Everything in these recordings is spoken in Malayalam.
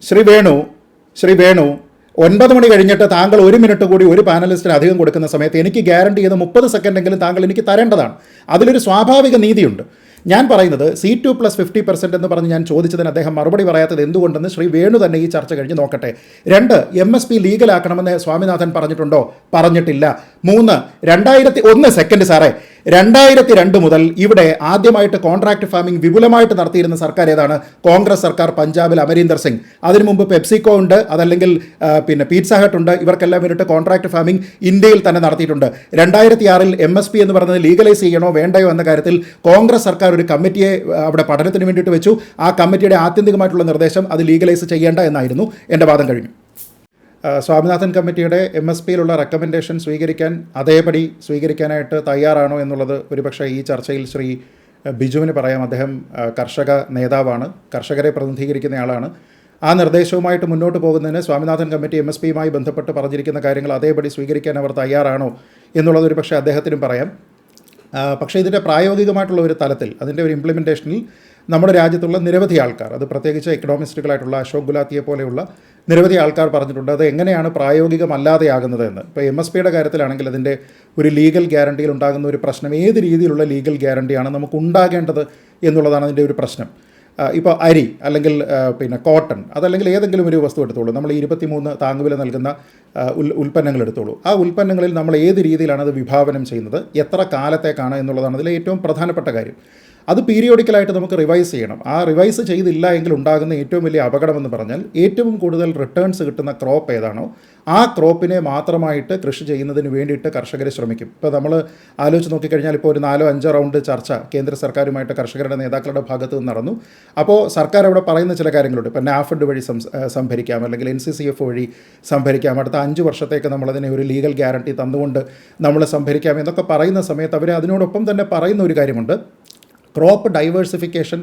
ശ്രീ വേണു 9 മണി കഴിഞ്ഞിട്ട് താങ്കൾ 1 മിനിറ്റ് കൂടി ഒരു പാനലിസ്റ്റിന് അധികം കൊടുക്കുന്ന സമയത്ത് എനിക്ക് ഗ്യാരണ്ടി ചെയ്ത് 30 സെക്കൻഡെങ്കിലും താങ്കൾ എനിക്ക് തരേണ്ടതാണ്. അതിലൊരു സ്വാഭാവിക നീതിയുണ്ട്. ഞാൻ പറയുന്നത് C2+50% എന്ന് പറഞ്ഞ് ഞാൻ ചോദിച്ചതിന് അദ്ദേഹം മറുപടി പറയാത്തത് എന്തുകൊണ്ടെന്ന് ശ്രീ വേണു തന്നെ ഈ ചർച്ച കഴിഞ്ഞ് നോക്കട്ടെ. 2, MSP ലീഗലാക്കണമെന്ന് സ്വാമിനാഥൻ പറഞ്ഞിട്ടുണ്ടോ? പറഞ്ഞിട്ടില്ല. 3, 2001 സെക്കൻഡ് സാറേ, 2002 മുതൽ ഇവിടെ ആദ്യമായിട്ട് കോൺട്രാക്ട് ഫാമിംഗ് വിപുലമായിട്ട് നടത്തിയിരുന്ന സർക്കാർ ഏതാണ്? കോൺഗ്രസ് സർക്കാർ, പഞ്ചാബിൽ അമരീന്ദർ സിംഗ്. അതിനു മുമ്പ് പെപ്സിക്കോ ഉണ്ട്, അതല്ലെങ്കിൽ പിസ്സ ഹട്ട് ഉണ്ട്. ഇവർക്കെല്ലാം വേണ്ടിയിട്ട് കോൺട്രാക്ട് ഫാമിംഗ് ഇന്ത്യയിൽ തന്നെ നടത്തിയിട്ടുണ്ട്. 2006 MSP എന്ന് പറയുന്നത് ലീഗലൈസ് ചെയ്യണോ വേണ്ടയോ എന്ന കാര്യത്തിൽ കോൺഗ്രസ് സർക്കാർ ഒരു കമ്മിറ്റിയെ അവിടെ പഠനത്തിന് വേണ്ടിയിട്ട് വെച്ചു. ആ കമ്മിറ്റിയുടെ ആത്യന്തികമായിട്ടുള്ള നിർദ്ദേശം അത് ലീഗലൈസ് ചെയ്യേണ്ട എന്നായിരുന്നു. എൻ്റെ വാദം കഴിഞ്ഞു. സ്വാമിനാഥൻ കമ്മിറ്റിയുടെ MSPയിലുള്ള റെക്കമെൻഡേഷൻ അതേപടി സ്വീകരിക്കാനായിട്ട് തയ്യാറാണോ എന്നുള്ളത് ഒരുപക്ഷെ ഈ ചർച്ചയിൽ ശ്രീ ബിജുവിന് പറയാം. അദ്ദേഹം കർഷക നേതാവാണ്, കർഷകരെ പ്രതിനിധീകരിക്കുന്നയാളാണ്. ആ നിർദ്ദേശവുമായിട്ട് മുന്നോട്ട് പോകുന്നതിന് സ്വാമിനാഥൻ കമ്മിറ്റി MSPയുമായി ബന്ധപ്പെട്ട് പറഞ്ഞിരിക്കുന്ന കാര്യങ്ങൾ അതേപടി സ്വീകരിക്കാൻ അവർ തയ്യാറാണോ എന്നുള്ളത് ഒരുപക്ഷെ അദ്ദേഹത്തിനും പറയാം. പക്ഷേ ഇതിൻ്റെ പ്രായോഗികമായിട്ടുള്ള ഒരു തലത്തിൽ, അതിൻ്റെ ഒരു ഇംപ്ലിമെൻറ്റേഷനിൽ നമ്മുടെ രാജ്യത്തുള്ള നിരവധി ആൾക്കാർ, അത് പ്രത്യേകിച്ച് എക്കണോമിസ്റ്റുകളായിട്ടുള്ള അശോക് ഗുലാത്തിയെ പോലെയുള്ള നിരവധി ആൾക്കാർ പറഞ്ഞിട്ടുണ്ട് അത് എങ്ങനെയാണ് പ്രായോഗികമല്ലാതെയാകുന്നത് എന്ന്. ഇപ്പോൾ MSPയുടെ കാര്യത്തിലാണെങ്കിൽ അതിൻ്റെ ഒരു ലീഗൽ ഗ്യാരണ്ടിയിൽ ഉണ്ടാകുന്ന ഒരു പ്രശ്നം, ഏത് രീതിയിലുള്ള ലീഗൽ ഗ്യാരണ്ടിയാണ് നമുക്ക് ഉണ്ടാകേണ്ടത് എന്നുള്ളതാണ് അതിൻ്റെ ഒരു പ്രശ്നം. ഇപ്പോൾ അരി അല്ലെങ്കിൽ കോട്ടൺ, അതല്ലെങ്കിൽ ഏതെങ്കിലും ഒരു വസ്തു എടുത്തോളൂ. നമ്മൾ 23 താങ്ങുവില നൽകുന്ന ഉൽപ്പന്നങ്ങൾ എടുത്തോളൂ. ആ ഉൽപ്പന്നങ്ങളിൽ നമ്മൾ ഏത് രീതിയിലാണ് അത് വിഭാവനം ചെയ്യുന്നത്, എത്ര കാലത്തേക്കാണ് എന്നുള്ളതാണ് അതിലെ ഏറ്റവും പ്രധാനപ്പെട്ട കാര്യം. അത് പീരിയോഡിക്കലായിട്ട് നമുക്ക് റിവൈസ് ചെയ്യണം. ആ റിവൈസ് ചെയ്തില്ല എങ്കിൽ ഉണ്ടാകുന്ന ഏറ്റവും വലിയ അപകടമെന്ന് പറഞ്ഞാൽ ഏറ്റവും കൂടുതൽ റിട്ടേൺസ് കിട്ടുന്ന ക്രോപ്പ് ഏതാണോ ആ ക്രോപ്പിനെ മാത്രമായിട്ട് കൃഷി ചെയ്യുന്നതിന് വേണ്ടിയിട്ട് കർഷകർ ശ്രമിക്കും. ഇപ്പോൾ നമ്മൾ ആലോചിച്ച് നോക്കിക്കഴിഞ്ഞാൽ ഇപ്പോൾ ഒരു 4-5 റൗണ്ട് ചർച്ച കേന്ദ്ര സർക്കാരുമായിട്ട് കർഷകരുടെ നേതാക്കളുടെ ഭാഗത്ത് നിന്ന് നടന്നു. അപ്പോൾ സർക്കാർ അവിടെ പറയുന്ന ചില കാര്യങ്ങളുണ്ട്. ഇപ്പോൾ NAFED വഴി സംഭരിക്കാം, അല്ലെങ്കിൽ NCCF വഴി സംഭരിക്കാം, അടുത്ത 5 വർഷത്തേക്ക് നമ്മളതിനെ ഒരു ലീഗൽ ഗ്യാരണ്ടി തന്നുകൊണ്ട് നമ്മൾ സംഭരിക്കാം എന്നൊക്കെ പറയുന്ന സമയത്ത് അവർ അതിനോടൊപ്പം തന്നെ പറയുന്ന ഒരു കാര്യമുണ്ട്, ക്രോപ്പ് ഡൈവേഴ്സിഫിക്കേഷൻ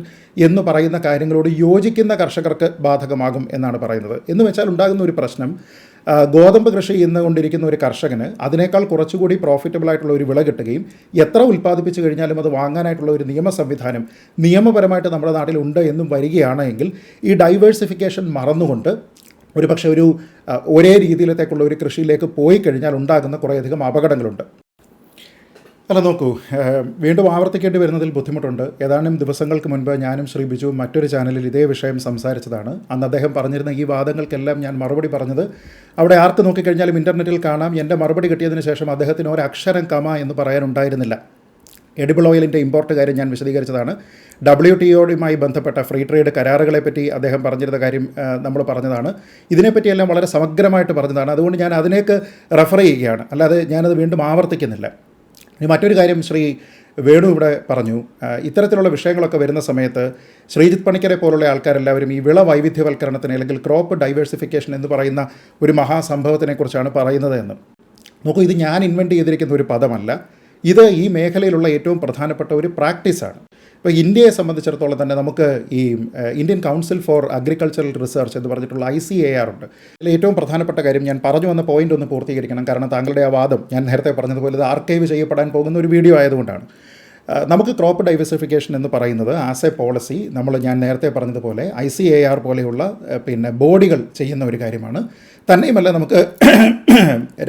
എന്ന് പറയുന്ന കാര്യങ്ങളോട് യോജിക്കുന്ന കർഷകർക്ക് ബാധകമാകും എന്നാണ് പറയുന്നത്. എന്ന് വെച്ചാൽ ഉണ്ടാകുന്ന ഒരു പ്രശ്നം, ഗോതമ്പ് കൃഷി ചെയ്യുന്നുകൊണ്ടിരിക്കുന്ന ഒരു കർഷകന് അതിനേക്കാൾ കുറച്ചുകൂടി പ്രോഫിറ്റബിൾ ആയിട്ടുള്ള ഒരു വിള കിട്ടുകയും എത്ര ഉൽപ്പാദിപ്പിച്ചു കഴിഞ്ഞാലും അത് വാങ്ങാനായിട്ടുള്ള ഒരു നിയമ സംവിധാനം നിയമപരമായിട്ട് നമ്മുടെ നാട്ടിൽ ഉണ്ട് എന്നും വരികയാണെങ്കിൽ ഈ ഡൈവേഴ്സിഫിക്കേഷൻ മറന്നുകൊണ്ട് ഒരുപക്ഷെ ഒരേ രീതിയിലത്തേക്കുള്ള ഒരു കൃഷിയിലേക്ക് പോയി കഴിഞ്ഞാൽ ഉണ്ടാകുന്ന കുറേയധികം അപകടങ്ങളുണ്ട്. അല്ല നോക്കൂ, വീണ്ടും ആവർത്തിക്കേണ്ടി വരുന്നതിൽ ബുദ്ധിമുട്ടുണ്ട്. ഏതാനും ദിവസങ്ങൾക്ക് മുൻപ് ഞാനും ശ്രീ ബിജുവും മറ്റൊരു ചാനലിൽ ഇതേ വിഷയം സംസാരിച്ചതാണ്. അന്ന് അദ്ദേഹം പറഞ്ഞിരുന്ന ഈ വാദങ്ങൾക്കെല്ലാം ഞാൻ മറുപടി പറഞ്ഞത് അവിടെ ആർക്ക് നോക്കിക്കഴിഞ്ഞാലും ഇൻ്റർനെറ്റിൽ കാണാം. എൻ്റെ മറുപടി കിട്ടിയതിന് ശേഷം അദ്ദേഹത്തിന് ഒരക്ഷരം കമ എന്ന് പറയാനുണ്ടായിരുന്നില്ല. എഡിബിൾ ഓയിലിൻ്റെ ഇമ്പോർട്ട് കാര്യം ഞാൻ വിശദീകരിച്ചതാണ്. WTOയുമായി ബന്ധപ്പെട്ട ഫ്രീ ട്രേഡ് കരാറുകളെപ്പറ്റി അദ്ദേഹം പറഞ്ഞിരുന്ന കാര്യം നമ്മൾ പറഞ്ഞതാണ്. ഇതിനെപ്പറ്റിയെല്ലാം വളരെ സമഗ്രമായിട്ട് പറഞ്ഞതാണ്. അതുകൊണ്ട് ഞാൻ അതിലേക്ക് റെഫർ ചെയ്യുകയാണ്, അല്ലാതെ ഞാനത് വീണ്ടും ആവർത്തിക്കുന്നില്ല. മറ്റൊരു കാര്യം ശ്രീ വേണു ഇവിടെ പറഞ്ഞു, ഇത്തരത്തിലുള്ള വിഷയങ്ങളൊക്കെ വരുന്ന സമയത്ത് ശ്രീജിത്ത് പണിക്കരെ പോലുള്ള ആൾക്കാരെല്ലാവരും ഈ വിള വൈവിധ്യവൽക്കരണത്തിന് അല്ലെങ്കിൽ ക്രോപ്പ് ഡൈവേഴ്സിഫിക്കേഷൻ എന്ന് പറയുന്ന ഒരു മഹാസംഭവത്തിനെക്കുറിച്ചാണ് പറയുന്നത് എന്ന്. നോക്കൂ, ഇത് ഞാൻ ഇൻവെൻറ്റ് ചെയ്തിരിക്കുന്ന ഒരു പദമല്ല. ഇത് ഈ മേഖലയിലുള്ള ഏറ്റവും പ്രധാനപ്പെട്ട ഒരു പ്രാക്ടീസാണ്. ഇപ്പോൾ ഇന്ത്യയെ സംബന്ധിച്ചിടത്തോളം തന്നെ നമുക്ക് ഈ Indian council for agricultural research എന്ന് പറഞ്ഞിട്ടുള്ള ICAR ഉണ്ട്. അതിൽ ഏറ്റവും പ്രധാനപ്പെട്ട കാര്യം, ഞാൻ പറഞ്ഞു വന്ന പോയിൻ്റ് ഒന്ന് പൂർത്തീകരിക്കണം, കാരണം താങ്കളുടെ ആ വാദം ഞാൻ നേരത്തെ പറഞ്ഞതുപോലെ ഇത് ആർക്കൈവ് ചെയ്യപ്പെടാൻ പോകുന്ന ഒരു വീഡിയോ ആയതുകൊണ്ടാണ്. നമുക്ക് ക്രോപ്പ് ഡൈവേഴ്സിഫിക്കേഷൻ എന്ന് പറയുന്നത് ആസ് എ പോളിസി ഞാൻ നേരത്തെ പറഞ്ഞതുപോലെ ICAR പോലെയുള്ള ബോഡികൾ ചെയ്യുന്ന ഒരു കാര്യമാണ്. തന്നെയുമല്ല, നമുക്ക്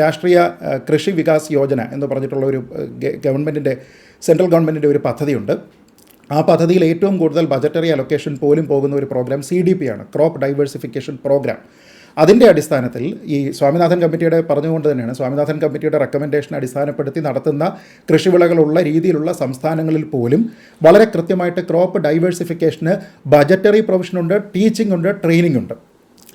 രാഷ്ട്രീയ കൃഷി വികാസ് യോജന എന്ന് പറഞ്ഞിട്ടുള്ള ഒരു സെൻട്രൽ ഗവൺമെൻറ്റിൻ്റെ ഒരു പദ്ധതിയുണ്ട്. ആ പദ്ധതിയിൽ ഏറ്റവും കൂടുതൽ ബജറ്ററി അലൊക്കേഷൻ പോലും പോകുന്ന ഒരു പ്രോഗ്രാം CDP ആണ്, ക്രോപ്പ് ഡൈവേഴ്സിഫിക്കേഷൻ പ്രോഗ്രാം. അതിൻ്റെ അടിസ്ഥാനത്തിൽ ഈ സ്വാമിനാഥൻ കമ്മിറ്റിയുടെ പറഞ്ഞുകൊണ്ട് തന്നെയാണ്, സ്വാമിനാഥൻ കമ്മിറ്റിയുടെ റെക്കമെൻഡേഷൻ അടിസ്ഥാനപ്പെടുത്തി നടത്തുന്ന കൃഷിവിളകളുള്ള രീതിയിലുള്ള സംസ്ഥാനങ്ങളിൽ പോലും വളരെ കൃത്യമായിട്ട് ക്രോപ്പ് ഡൈവേഴ്സിഫിക്കേഷന് ബജറ്ററി പ്രൊവിഷനുണ്ട്, ടീച്ചിങ് ഉണ്ട്, ട്രെയിനിങ് ഉണ്ട്.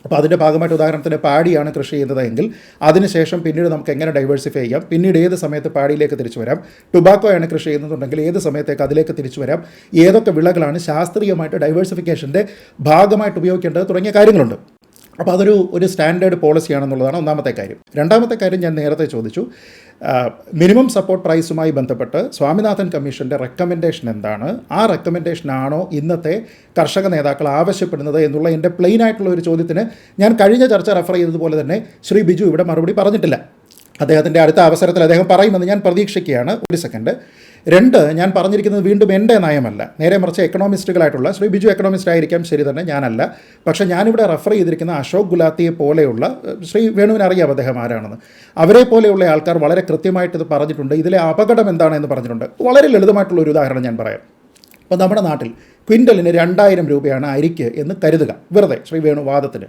അപ്പോൾ അതിൻ്റെ ഭാഗമായിട്ട് ഉദാഹരണത്തിന് പാഡിയാണ് കൃഷി ചെയ്യുന്നതെങ്കിൽ അതിനുശേഷം പിന്നീട് നമുക്ക് എങ്ങനെ ഡൈവേഴ്സിഫൈ ചെയ്യാം, പിന്നീട് ഏത് സമയത്ത് പാഡിയിലേക്ക് തിരിച്ചു വരാം, ടുബാക്കോയാണ് കൃഷി ചെയ്യുന്നുണ്ടെങ്കിൽ ഏത് സമയത്തേക്ക് അതിലേക്ക് തിരിച്ചു വരാം, ഏതൊക്കെ വിളകളാണ് ശാസ്ത്രീയമായിട്ട് ഡൈവേഴ്സിഫിക്കേഷൻ്റെ ഭാഗമായിട്ട് ഉപയോഗിക്കേണ്ടത് തുടങ്ങിയ കാര്യങ്ങളുണ്ട്. അപ്പോൾ അതൊരു സ്റ്റാൻഡേർഡ് പോളിസിയാണെന്നുള്ളതാണ് ഒന്നാമത്തെ കാര്യം. രണ്ടാമത്തെ കാര്യം, ഞാൻ നേരത്തെ ചോദിച്ചു, മിനിമം സപ്പോർട്ട് പ്രൈസുമായി ബന്ധപ്പെട്ട് സ്വാമിനാഥൻ കമ്മീഷൻ്റെ റെക്കമെൻഡേഷൻ എന്താണ്, ആ റെക്കമെൻഡേഷനാണോ ഇന്നത്തെ കർഷക നേതാക്കൾ ആവശ്യപ്പെടുന്നത് എന്നുള്ള എൻ്റെ പ്ലെയിൻ ആയിട്ടുള്ള ഒരു ചോദ്യത്തിന് ഞാൻ കഴിഞ്ഞ ചർച്ച റെഫർ ചെയ്തതുപോലെ തന്നെ ശ്രീ ബിജു ഇവിടെ മറുപടി പറഞ്ഞിട്ടില്ല. അദ്ദേഹത്തിൻ്റെ അടുത്ത അവസരത്തിൽ അദ്ദേഹം പറയുമെന്ന് ഞാൻ പ്രതീക്ഷിക്കുകയാണ്. ഒരു സെക്കൻഡ്, രണ്ട്, ഞാൻ പറഞ്ഞിരിക്കുന്നത് വീണ്ടും എൻ്റെ നയമല്ല, നേരെ മറിച്ച് എക്കണോമിസ്റ്റുകളായിട്ടുള്ള ശ്രീ ബിജു എക്കണോമിസ്റ്റ് ആയിരിക്കാം, ശരി തന്നെ, ഞാനല്ല. പക്ഷേ ഞാനിവിടെ റെഫർ ചെയ്തിരിക്കുന്ന അശോക് ഗുലാത്തിയെ പോലെയുള്ള, ശ്രീ വേണുവിന് അറിയാം അദ്ദേഹം ആരാണെന്ന്, അവരെ പോലെയുള്ള ആൾക്കാർ വളരെ കൃത്യമായിട്ട് ഇത് പറഞ്ഞിട്ടുണ്ട്. ഇതിലെ അപകടം എന്താണെന്ന് പറഞ്ഞിട്ടുണ്ട്. വളരെ ലളിതമായിട്ടുള്ള ഒരു ഉദാഹരണം ഞാൻ പറയാം. അപ്പോൾ നമ്മുടെ നാട്ടിൽ ക്വിൻ്റലിന് 2000 രൂപയാണ് അരിക്ക് എന്ന് കരുതുക, വെറുതെ ശ്രീ വേണു വാദത്തിന്.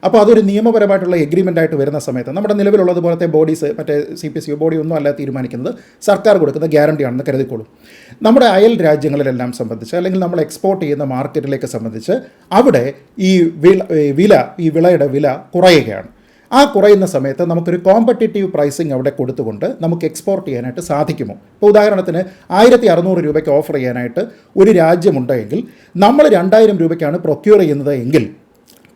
അപ്പോൾ അതൊരു നിയമപരമായിട്ടുള്ള എഗ്രിമെൻ്റ് ആയിട്ട് വരുന്ന സമയത്ത് നമ്മുടെ നിലവിലുള്ളതുപോലത്തെ ബോഡീസ്, മറ്റേ CPCO ബോഡി ഒന്നും അല്ല തീരുമാനിക്കുന്നത്, സർക്കാർ കൊടുക്കുന്ന ഗ്യാരണ്ടിയാണെന്ന് കരുതിക്കോളും. നമ്മുടെ അയൽ രാജ്യങ്ങളിലെല്ലാം സംബന്ധിച്ച്, അല്ലെങ്കിൽ നമ്മൾ എക്സ്പോർട്ട് ചെയ്യുന്ന മാർക്കറ്റിലേക്ക് സംബന്ധിച്ച് അവിടെ ഈ വിളയുടെ വില കുറയുകയാണ്. ആ കുറയുന്ന സമയത്ത് നമുക്കൊരു കോമ്പറ്റീറ്റീവ് പ്രൈസിങ് അവിടെ കൊടുത്തുകൊണ്ട് നമുക്ക് എക്സ്പോർട്ട് ചെയ്യാനായിട്ട് സാധിക്കുമോ? ഇപ്പോൾ ഉദാഹരണത്തിന് 1600 രൂപയ്ക്ക് ഓഫർ ചെയ്യാനായിട്ട് ഒരു രാജ്യമുണ്ടെങ്കിൽ നമ്മൾ 2000 രൂപയ്ക്കാണ് പ്രൊക്യൂർ ചെയ്യുന്നത് എങ്കിൽ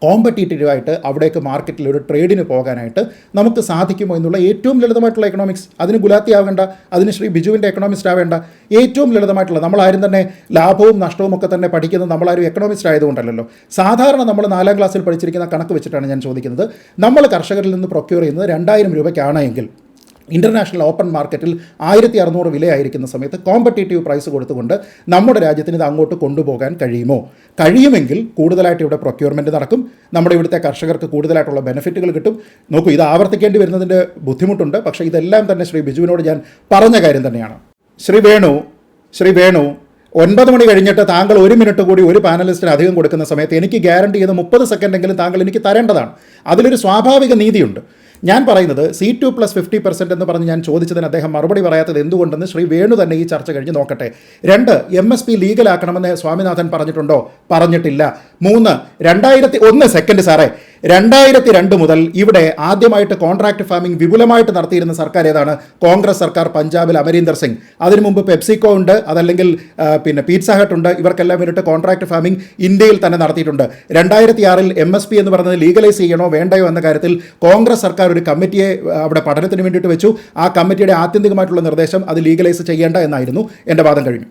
കോമ്പറ്റീറ്റീവായിട്ട് അവിടേക്ക് മാർക്കറ്റിൽ ഒരു ട്രേഡിന് പോകാനായിട്ട് നമുക്ക് സാധിക്കുമോ എന്നുള്ള ഏറ്റവും ലളിതമായിട്ടുള്ള എക്കണോമിക്സ്. അതിന് ഗുലാത്തി ആവേണ്ട, അതിന് ശ്രീ ബിജുവിൻ്റെ എക്കണോമിസ്റ്റ് ആവേണ്ട, ഏറ്റവും ലളിതമായിട്ടുള്ള, നമ്മളാരും തന്നെ ലാഭവും നഷ്ടവും ഒക്കെ തന്നെ പഠിക്കുന്നത് നമ്മളാരും എക്കണോമിസ്റ്റ് ആയതുകൊണ്ടല്ലോ. സാധാരണ നമ്മൾ 4ാം ക്ലാസ്സിൽ പഠിച്ചിരിക്കുന്ന കണക്ക് വെച്ചിട്ടാണ് ഞാൻ ചോദിക്കുന്നത്. നമ്മൾ കർഷകരിൽ നിന്ന് പ്രൊക്യൂർ ചെയ്യുന്നത് 2000 രൂപയ്ക്കാണ് എങ്കിൽ ഇൻ്റർനാഷണൽ ഓപ്പൺ മാർക്കറ്റിൽ 1600 വിലയായിരിക്കുന്ന സമയത്ത് കോമ്പറ്റീറ്റീവ് പ്രൈസ് കൊടുത്തുകൊണ്ട് നമ്മുടെ രാജ്യത്തിന് ഇത് അങ്ങോട്ട് കൊണ്ടുപോകാൻ കഴിയുമോ? കഴിയുമെങ്കിൽ കൂടുതലായിട്ട് ഇവിടെ പ്രൊക്യൂർമെൻറ്റ് നടക്കും, നമ്മുടെ ഇവിടുത്തെ കർഷകർക്ക് കൂടുതലായിട്ടുള്ള ബെനിഫിറ്റുകൾ കിട്ടും. നോക്കൂ, ഇത് ആവർത്തിക്കേണ്ടി വരുന്നതിൻ്റെ ബുദ്ധിമുട്ടുണ്ട്, പക്ഷേ ഇതെല്ലാം തന്നെ ശ്രീ ബിജുവിനോട് ഞാൻ പറഞ്ഞ കാര്യം തന്നെയാണ്. ശ്രീ വേണു 9 മണി കഴിഞ്ഞിട്ട് താങ്കൾ 1 മിനിറ്റ് കൂടി ഒരു പാനലിസ്റ്റിന് അധികം കൊടുക്കുന്ന സമയത്ത് എനിക്ക് ഗ്യാരണ്ടി ചെയ്ത് 30 സെക്കൻഡെങ്കിലും താങ്കൾ എനിക്ക് തരേണ്ടതാണ്. അതിലൊരു സ്വാഭാവിക നീതിയുണ്ട്. ഞാൻ പറയുന്നത് C2+50% എന്ന് പറഞ്ഞ് ഞാൻ ചോദിച്ചതിന് അദ്ദേഹം മറുപടി പറയാത്തത് എന്തുകൊണ്ടെന്ന് ശ്രീ വേണു തന്നെ ഈ ചർച്ച കഴിഞ്ഞ് നോക്കട്ടെ. 2, MSP ലീഗലാക്കണമെന്ന് സ്വാമിനാഥൻ പറഞ്ഞിട്ടുണ്ടോ? പറഞ്ഞിട്ടില്ല. 3, 2001 സെക്കൻഡ് സാറേ, 2002 മുതൽ ഇവിടെ ആദ്യമായിട്ട് കോൺട്രാക്ട് ഫാമിംഗ് വിപുലമായിട്ട് നടത്തിയിരുന്ന സർക്കാർ ഏതാണ്? കോൺഗ്രസ് സർക്കാർ, പഞ്ചാബിൽ അമരീന്ദർ സിംഗ്. അതിനു മുമ്പ് പെപ്സിക്കോ ഉണ്ട്, അതല്ലെങ്കിൽ പിന്നെ പിസ്സ ഹട്ട് ഉണ്ട്. ഇവർക്കെല്ലാം വേണ്ടിയിട്ട് കോൺട്രാക്ട് ഫാമിംഗ് ഇന്ത്യയിൽ തന്നെ നടത്തിയിട്ടുണ്ട്. 2006 MSP എന്ന് പറയുന്നത് ലീഗലൈസ് ചെയ്യണോ വേണ്ടയോ എന്ന കാര്യത്തിൽ കോൺഗ്രസ് സർക്കാർ ഒരു കമ്മിറ്റിയെ അവിടെ പഠനത്തിന് വേണ്ടിയിട്ട് വെച്ചു. ആ കമ്മിറ്റിയുടെ ആത്യന്തികമായിട്ടുള്ള നിർദ്ദേശം അത് ലീഗലൈസ് ചെയ്യേണ്ട എന്നായിരുന്നു. എൻ്റെ വാദം കഴിഞ്ഞു.